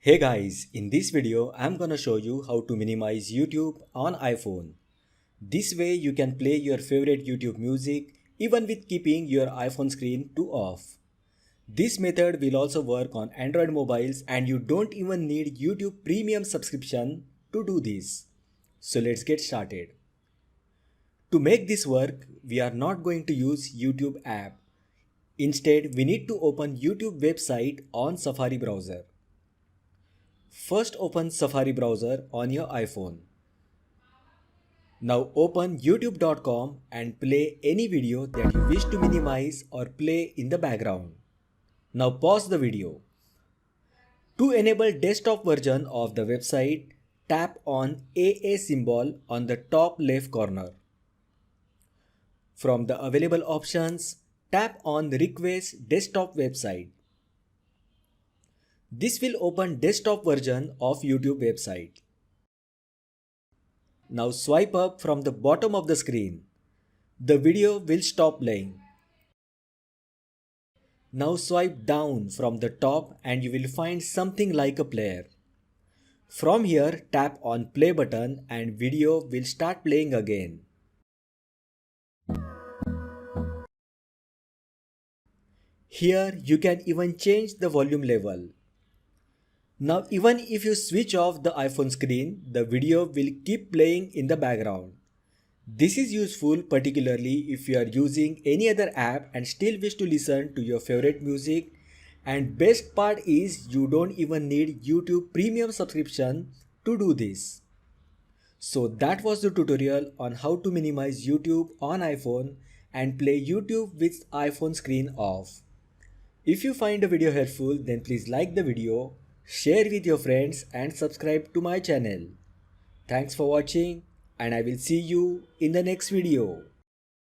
Hey guys, in this video I'm gonna show you how to minimize YouTube on iPhone. This way you can play your favorite YouTube music even with keeping your iPhone screen to off. This method will also work on Android mobiles and you don't even need YouTube premium subscription to do this. So let's get started. To make this work, we are not going to use YouTube app. Instead, we need to open YouTube website on Safari browser. First open Safari browser on your iPhone. Now open youtube.com and play any video that you wish to minimize or play in the background. Now pause the video. To enable desktop version of the website, tap on AA symbol on the top left corner. From the available options, tap on Request Desktop Website. This will open desktop version of YouTube website. Now swipe up from the bottom of the screen. The video will stop playing. Now swipe down from the top and you will find something like a player. From here, tap on play button and video will start playing again. Here you can even change the volume level. Now even if you switch off the iPhone screen, the video will keep playing in the background. This is useful particularly if you are using any other app and still wish to listen to your favorite music, and best part is you don't even need YouTube premium subscription to do this. So that was the tutorial on how to minimize YouTube on iPhone and play YouTube with iPhone screen off. If you find the video helpful, then please like the video, share with your friends and subscribe to my channel. Thanks for watching and I will see you in the next video.